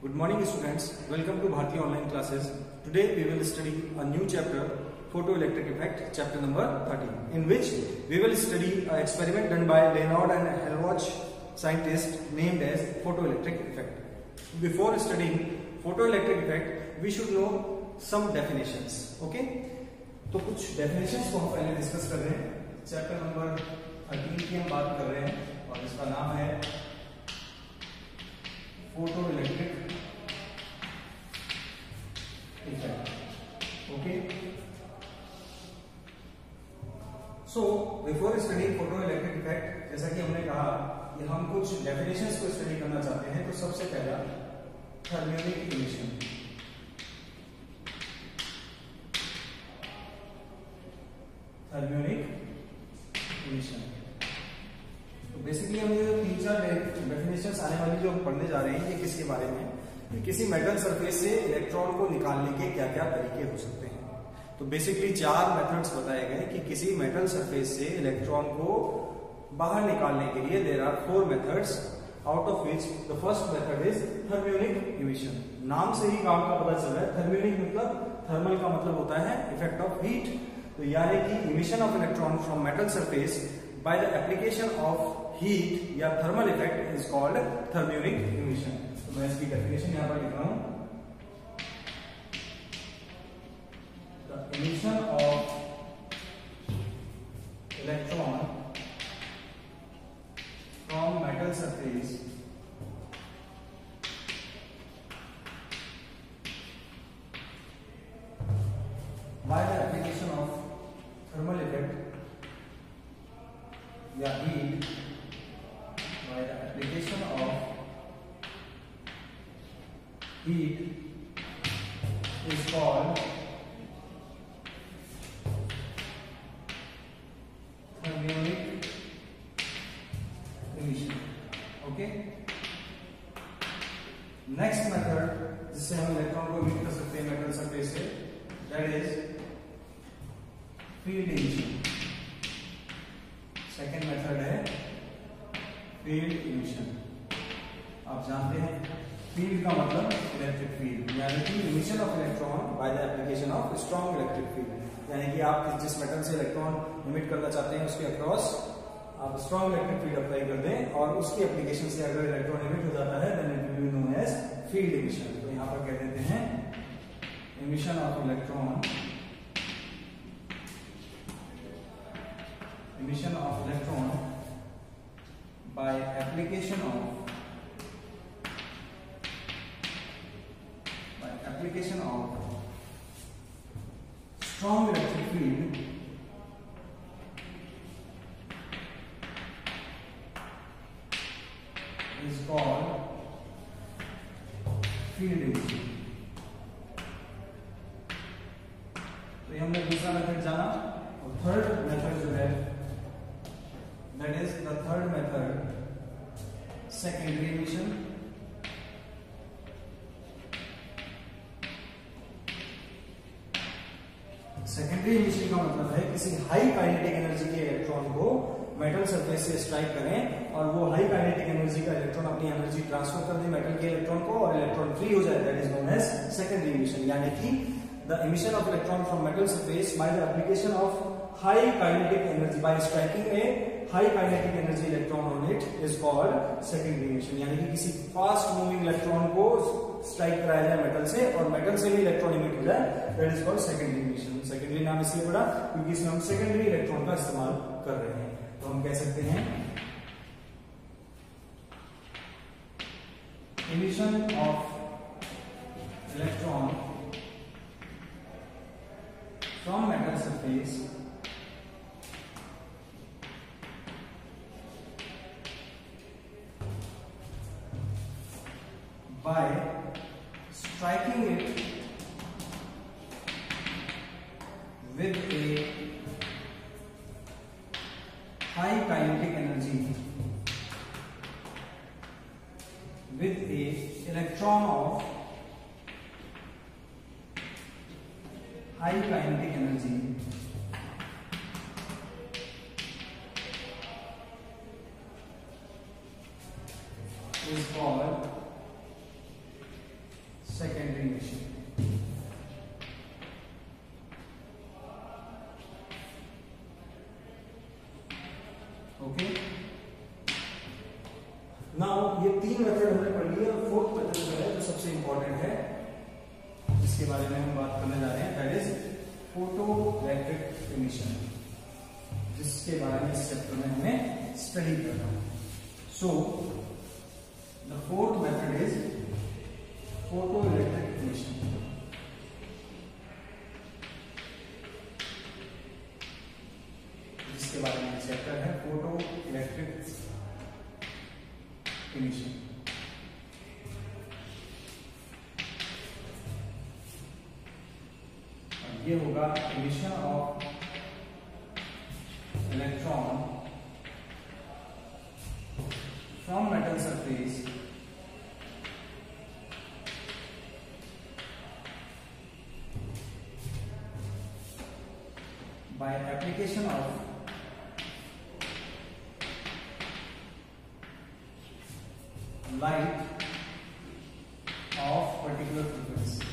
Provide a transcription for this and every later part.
Good morning students, welcome to Bharti online classes. Today we will study a new chapter, photoelectric effect, chapter number 13, in which we will study an experiment done by Leonard and Helmholtz scientists named as photoelectric effect. Before studying photoelectric effect, we should know some definitions. Okay? तो कुछ definitions को हम पहले discuss कर रहे हैं. Chapter number 13 की हम बात कर रहे हैं और इसका नाम है photoelectric effect. Okay. So before studying photoelectric effect, जैसा कि हमने कहा कि हम कुछ definitions को स्टडी करना चाहते हैं, तो सबसे पहला थर्मियोनिक इमिशन. Thermionic emission. तो बेसिकली हम ये तीन चार डेफिनेशंस आने वाली जो हम पढ़ने जा रहे हैं, ये किसके बारे में? किसी मेटल सरफेस से इलेक्ट्रॉन को निकालने के क्या क्या तरीके हो सकते हैं. तो बेसिकली चार मेथड्स बताए गए कि किसी मेटल सरफेस से इलेक्ट्रॉन को बाहर निकालने के लिए. There are 4 methods, out of which the first method is thermionic emission. नाम से ही काम का पता चल रहा है. थर्मियोनिक मतलब थर्मल का मतलब होता है इफेक्ट ऑफ हीट. तो यानी कि emission of electron from metal surface by the application of heat या thermal effect is called thermionic emission. तो मैं इसकी डेफिनेशन यहां पर लिख रहा हूं. The emission of electron from metal surface by the application of thermal effect या heat, by the application of heat is called thermionic emission. Okay. Next method जिससे हम इलेक्ट्रॉन को इमिट कर सकते हैं मेटल सरफेस से, that is field emission. Second method है field emission. आप जानते हैं फील्ड का मतलब इलेक्ट्रिक फील्ड, यानी कि emission of electron by the application of strong electric field. यानी कि आप जिस मेटल से इलेक्ट्रॉन इमिट करना चाहते हैं उसके अक्रॉस आप स्ट्रॉन्ग इलेक्ट्रिक फील्ड अप्लाई कर दें और उसकी एप्लीकेशन से अगर इलेक्ट्रॉन इमिट हो जाता है then it will be known as field emission. तो यहां पर कह देते हैं emission of electron, emission of electron by application of strong electric field is called field emission. तो ये हमने दूसरा मेथड जाना. और थर्ड मेथड जो है that is the third method, secondary emission. Secondary emission का मतलब है किसी हाई काइनेटिक एनर्जी के इलेक्ट्रॉन को मेटल सरफेस से स्ट्राइक करें और वो हाई काइनेटिक एनर्जी का इलेक्ट्रॉन अपनी एनर्जी ट्रांसफर कर दे मेटल के इलेक्ट्रॉन को और इलेक्ट्रॉन फ्री हो जाए. That is known as secondary emission. यानी कि the emission of electron from metal surface by the application of high kinetic energy by striking a high kinetic energy electron on it is called secondary emission. यानी कि किसी fast moving electron को strike कराया जाए metal से और metal से भी इलेक्ट्रॉन इमिट हो जाए, that is called secondary emission. Secondary नाम इसलिए पड़ा क्योंकि इसमें हम सेकेंडरी इलेक्ट्रॉन का इस्तेमाल कर रहे हैं. तो हम कह सकते हैं emission of electron from metal surface by striking it with a high kinetic energy with a electron of high kinetic energy is called secondary emission. Okay, now ये 3 मेथड हमने पढ़ लिया। फोर्थ मेथड जो है जो सबसे इंपॉर्टेंट है, जिसके बारे में हम बात करने जा रहे हैं, that is photo electric emission, जिसके बारे में इस चैप्टर में हमें स्टडी करना है। So the fourth method is photo electric emission. जिसके बारे में चैप्टर है फोटो इलेक्ट्रिक इमिशन। ये होगा emission of electron from metal surface by application of light of particular frequency।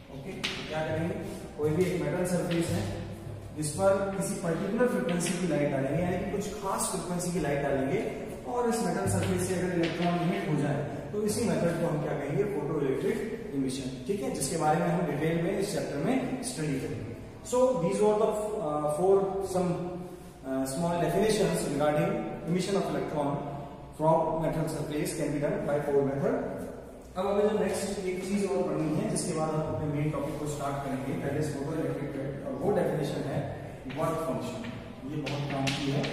Okay, क्या करेंगे, कोई भी एक मेटल सरफेस है जिस पर किसी पर्टिकुलर फ्रीक्वेंसी की लाइट डालेंगे, यानी कि कुछ खास फ्रीक्वेंसी की लाइट डालेंगे, और इस मेटल सरफेस से अगर इलेक्ट्रॉन इमिट हो जाए तो इसी मेथड को हम क्या कहेंगे, फोटो इलेक्ट्रिक इमिशन। ठीक है, जिसके बारे में हम डिटेल में इस चैप्टर में स्टडी करेंगे। So these were the 4 some small definitions regarding emission of electron from metal surface can be done by 4 method. अब हमें जो नेक्स्ट एक चीज और पढ़नी है, जिसके बाद हम अपने मेन टॉपिक को स्टार्ट करेंगे, दैट इज फोटो इलेक्ट्रिक, और वो डेफिनेशन है वर्क फंक्शन। ये बहुत काम की है,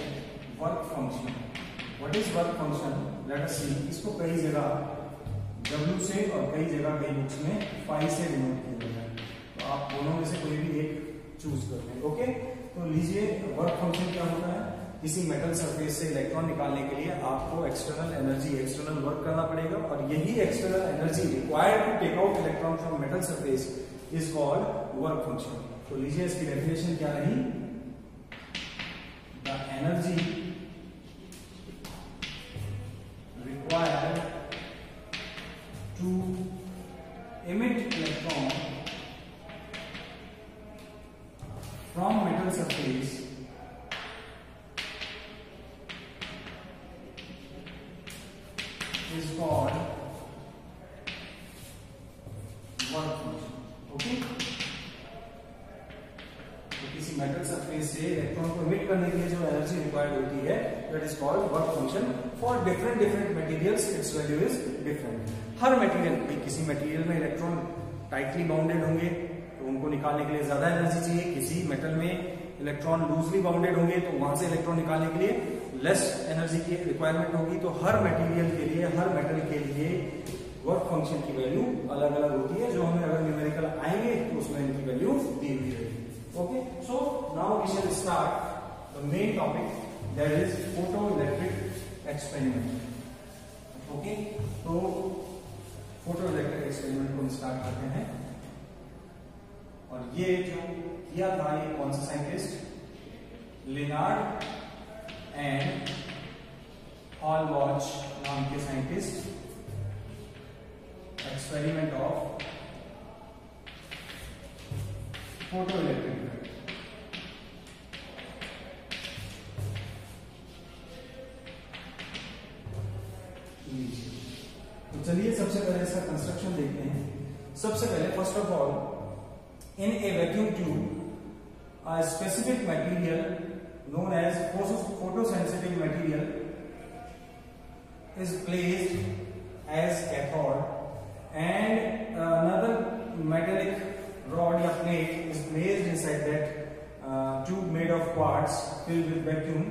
work function. What is work function, let us see. इसको कई जगह W से और कई जगह कई बुक्स में phi से डिनोट किया गया है, तो आप दोनों में से कोई भी एक चूज कर लें। ओके, तो लीजिए, वर्क फंक्शन क्या होता है, किसी मेटल सरफेस से इलेक्ट्रॉन निकालने के लिए आपको एक्सटर्नल एनर्जी, एक्सटर्नल वर्क करना पड़ेगा, और यही external energy required to take out electron from metal surface is called work function. तो लीजिए, इसकी डेफिनेशन क्या रही, the energy required to emit electron from metal surface is called work function। Okay, तो किसी मेटल सरफेस से electron को emit करने के लिए जो एनर्जी रिक्वायर्ड होती है, that is called work function. For different materials it's value is different. Her material, किसी मटेरियल में इलेक्ट्रॉन टाइटली बाउंडेड होंगे तो उनको निकालने के लिए ज्यादा एनर्जी चाहिए, किसी मेटल में इलेक्ट्रॉन लूजली बाउंडेड होंगे तो वहां से इलेक्ट्रॉन निकालने के लिए लेस एनर्जी की रिक्वायरमेंट होगी। तो हर मटेरियल के लिए, हर मेटल के लिए वर्क फंक्शन की वैल्यू अलग अलग होती है, जो हमें अगर न्यूमेरिकल आएंगे तो उसमें इनकी वैल्यू दी हुई रहेगी। Okay, so now we shall start the main topic, that is photo electric experiment. Okay, तो फोटो इलेक्ट्रिक एक्सपेरिमेंट को स्टार्ट करते हैं। और ये जो किया था, ये कौन सा साइंटिस्ट, लिनार्ड एंड हॉलबॉच नाम के scientist, experiment of photo electric. तो चलिए सबसे पहले इसका कंस्ट्रक्शन देखते हैं। सबसे पहले first of all, in A vacuum tube a specific material known as photosensitive material is placed as cathode, and another metallic rod or plate is placed inside that tube made of quartz filled with vacuum,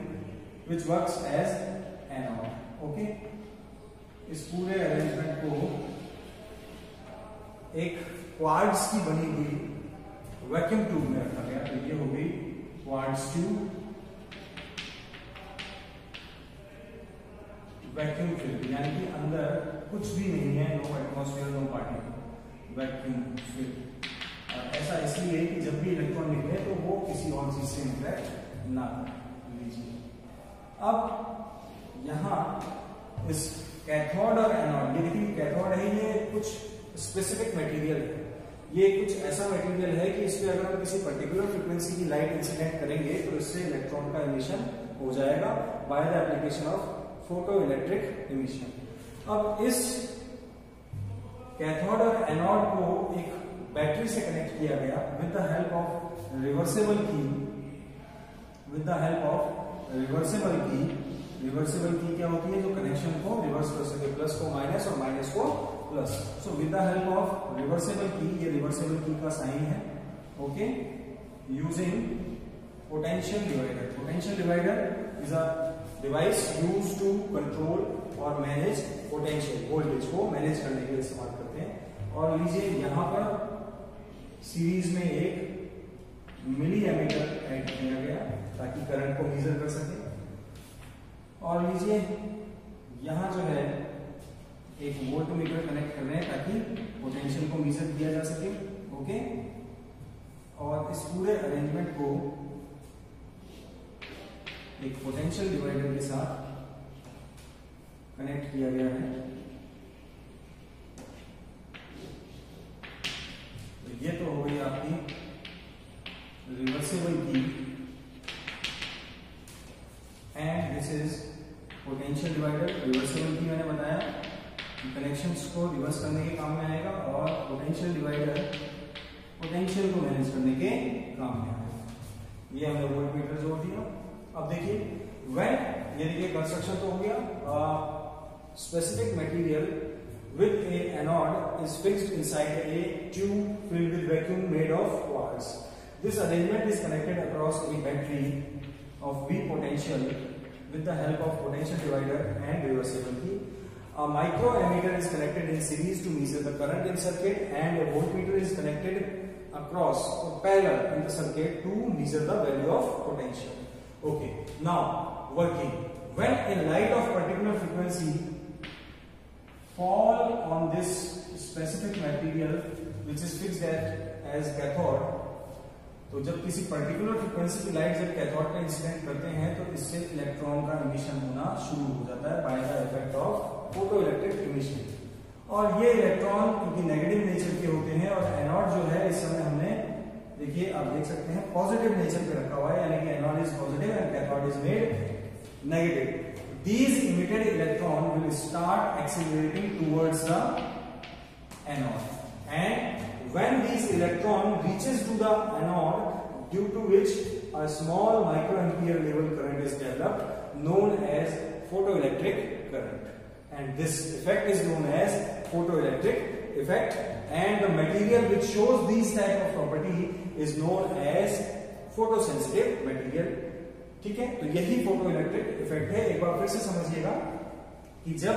which works as anode। okay, इस पूरे arrangement को एक quartz की बनी हुई vacuum tube में रखा गया। तो ये हो गई क्वार्ट्ज ट्यूब, वैक्यूम फिल्ड, यानी कि अंदर कुछ भी नहीं है, no atmosphere, no particle, vacuum filled. ऐसा इसलिए कि जब भी इलेक्ट्रॉन निकले तो वो किसी और चीज से इंटरेक्ट ना करे। लीजिए, अब यहाँ इस कैथोड और एनोड, ये देखिए कैथोड है, ये कुछ स्पेसिफिक मटेरियल है, ये कुछ ऐसा मटेरियल है कि इस पे अगर हम किसी पर्टिकुलर फ्रीक्वेंसी की लाइट इंसिडेंट करेंगे तो इससे इलेक्ट्रॉन का इमिशन हो जाएगा bye the application of photo electric emission. अब इस कैथोड और एनोड को एक बैटरी से कनेक्ट किया गया with the help of reversible key, with the help of reversible key. Reversible key क्या होती है? जो कनेक्शन को रिवर्स कर सके, प्लस को माइनस और माइनस को plus. So with the help of reversible key, ये रिवर्सेबल की का साइन है, okay, using potential divider. Potential divider is a device used to control और मैनेज पोटेंशियल, वोल्टेज को मैनेज करने के लिए इस्तेमाल करते हैं। और लीजिए यहां पर सीरीज में एक मिली एमीटर ऐड किया गया ताकि करंट को मेजर कर सके। और लीजिए यहां जो है एक वोल्टमीटर कनेक्ट कर रहे हैं ताकि पोटेंशियल को मेजर किया जा सके, ओके। और इस पूरे अरेंजमेंट को एक पोटेंशियल डिवाइडर के साथ कनेक्ट किया गया है। तो ये तो हो गई आपकी रिवर्सेबल की, and this is potential divider. Reversible की मैंने बताया कि कनेक्शंस को रिवर्स करने के काम में आएगा, और पोटेंशियल डिवाइडर पोटेंशियल को मैनेज करने के काम में आएगा। ये हमने वोल्टमीटर जोड़ दिया। अब देखिए व्हेन, ये देखिए कंस्ट्रक्शन तो हो गया। Specific material with a anode is fixed inside a tube filled with vacuum made of quartz. This arrangement is connected across a battery of V potential with the help of potential divider and reversible key. A microammeter is connected in series to measure the current in circuit, and a voltmeter is connected across or parallel in the circuit to measure the value of potential. Okay, now working. When a light of particular frequency fall on this specific material which is fixed as cathode, तो जब किसी particular frequency की light जब cathode पे incident करते हैं तो इससे इलेक्ट्रॉन का इमिशन होना शुरू हो जाता है by the effect of photo electric emission. और ये इलेक्ट्रॉन क्योंकि नेगेटिव नेचर के होते हैं, और एनोड जो है इस समय हमने देखिए आप देख सकते हैं पॉजिटिव नेचर पे रखा हुआ है, यानी कि anode is positive and cathode is made negative. These emitted electron will start accelerating towards the anode, and when these electron reaches to the anode, due to which a small microampere level current is developed known as photoelectric current, and this effect is known as photoelectric effect, and the material which shows these type of property is known as photosensitive material। ठीक है, तो यही photo electric effect है। एक बार फिर से समझिएगा कि जब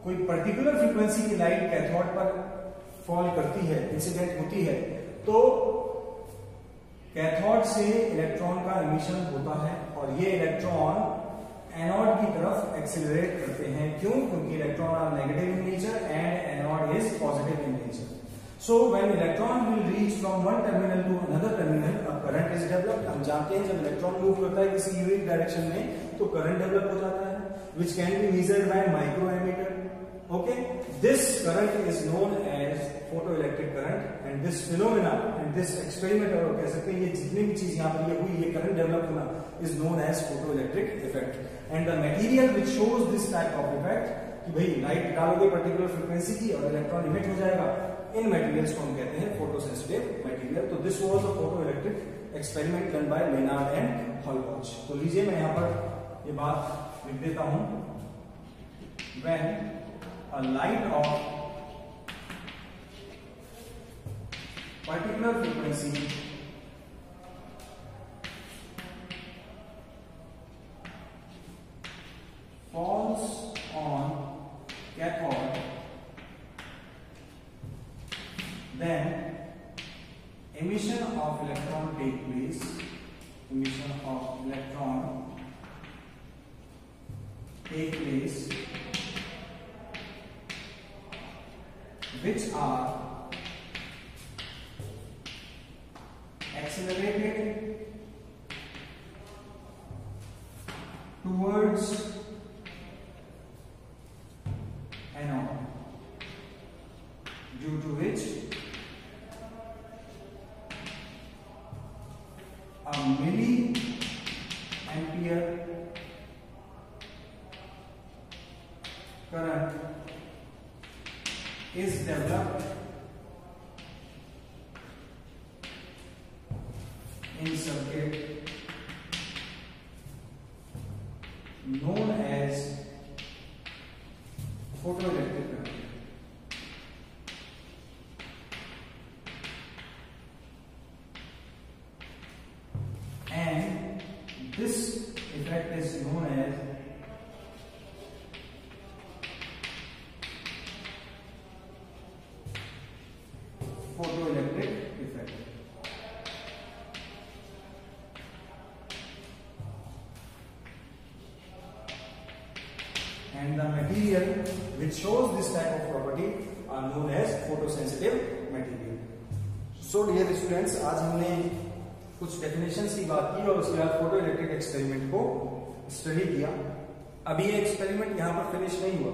कोई पर्टिकुलर फ्रीक्वेंसी की लाइट कैथोड पर फॉल करती है, इंसिडेंट होती है, तो कैथोड से इलेक्ट्रॉन का इमिशन होता है, और ये इलेक्ट्रॉन एनोड की तरफ एक्सिलरेट करते हैं। क्यों? क्योंकि electron are negative in nature and anode is positive in nature. So when electron will reach from one terminal to another terminal, a current is developed। हम जानते हैं जब इलेक्ट्रॉन मूव करता है किसी यूनिक डायरेक्शन में तो करंट डेवलप हो जाता है, which can be measured by microammeter। Okay, this current is known as photoelectric current, and this phenomena and this experiment, और कह सकते हैं ये जितनी भी चीज यहाँ पर ये हुई, ये करंट डेवलप होना is known as photoelectric effect, and the material which shows this type of effect कि भाई लाइट डालोगे पर्टिकुलर फ्रीक्वेंसी की और इलेक्ट्रॉन इमिट हो जाएगा, इन मटेरियल्स को हम कहते हैं फोटोसेंसिटिव मटेरियल। तो this was a photo electric experiment done by Lenard and Hallwachs. तो लीजिए मैं यहां पर ये बात लिख देता हूं, when a light of particular frequency falls on cathode, then emission of electron take place, emission of electron take place, which are accelerated towards anode, due to which a milliampere current is developed in circuit known as photoelectric current. And this effect is known as photoelectric effect. And the material which shows this type of property are known as photosensitive material. So dear students, आज हमने कुछ definitions की बात की और उसके बाद photo electric experiment को स्टडी किया। अभी ये एक्सपेरिमेंट यहाँ पर फिनिश नहीं हुआ।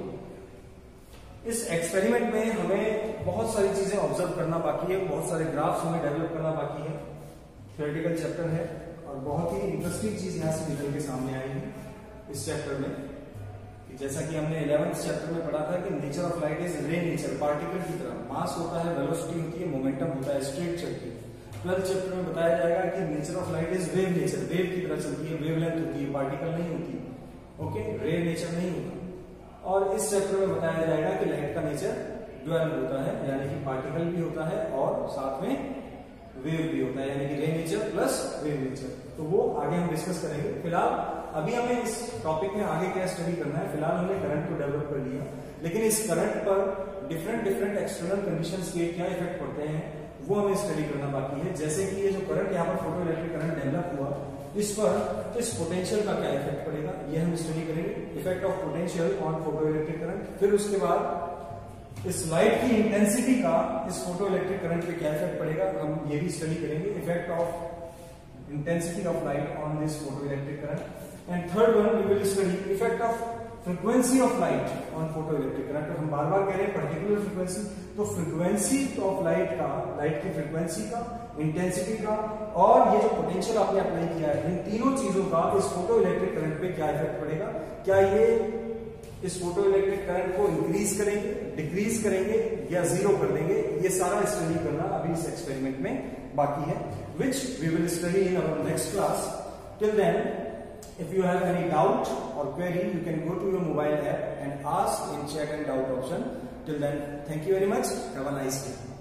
इस एक्सपेरिमेंट में हमें बहुत सारी चीजें ऑब्जर्व करना बाकी है, बहुत सारे ग्राफ्स हमें डेवलप करना बाकी है। थ्योरेटिकल चैप्टर है और बहुत ही इंटरेस्टिंग चीज यहाँ से निकल के सामने आएगी इस चैप्टर में। जैसा कि हमने 11th चैप्टर में पढ़ा था कि नेचर ऑफ लाइट इज रे नेचर, पार्टिकल की तरह। मास होता है, वेलोसिटी होती है, मोमेंटम होता है, स्ट्रेट चलती है। 12th चैप्टर में बताया जाएगा कि nature of light is wave nature, wave की तरह चलती है, वेवलेंथ होती है, पार्टिकल नहीं होती। ओके, रे नेचर नहीं होता। और इस चैप्टर में बताया जाएगा कि लाइट का नेचर ड्यूअल होता है, यानी कि पार्टिकल भी होता है और साथ में वेव भी होता है, यानी कि रे नेचर प्लस वेव नेचर। तो वो आगे हम डिस्कस करेंगे। फिलहाल अभी हमें इस टॉपिक में आगे क्या स्टडी करना है, फिलहाल हमने करंट को डेवलप कर लिया, लेकिन इस करंट पर डिफरेंट एक्सटर्नल कंडीशंस के क्या इफेक्ट पड़ते हैं वो हमें स्टडी करना बाकी है। जैसे कि ये जो करंट यहाँ पर फोटो इलेक्ट्रिक करंट डेवलप हुआ, इस पर इस पोटेंशियल का क्या इफेक्ट पड़ेगा ये हम स्टडी करेंगे, effect of potential on photo electric current. फिर उसके बाद इस लाइट की इंटेंसिटी का इस फोटो इलेक्ट्रिक करंट पे क्या इफेक्ट पड़ेगा हम ये भी स्टडी करेंगे, effect of intensity of light on this photo electric current. And third one we will study effect of frequency of light on photo electric current. तो हम बार बार कह रहे हैं पर्टिकुलर फ्रीक्वेंसी, तो फ्रीक्वेंसी ऑफ लाइट का, लाइट की फ्रीक्वेंसी का, इंटेंसिटी का और ये जो पोटेंशियल आपने अप्लाई किया है, इन तीनों चीजों का इस फोटो इलेक्ट्रिक करंट पे क्या इफेक्ट पड़ेगा। क्या ये इस फोटो इलेक्ट्रिक करंट को इंक्रीज करेंगे, डिक्रीज करेंगे या जीरो कर देंगे, ये सारा स्टडी करना अभी इस एक्सपेरिमेंट में बाकी है, which we will study in our next class. Till then, if you have any doubt or query, you can go to your mobile app and ask in chat and doubt option. Till then, thank you very much. Have a nice day.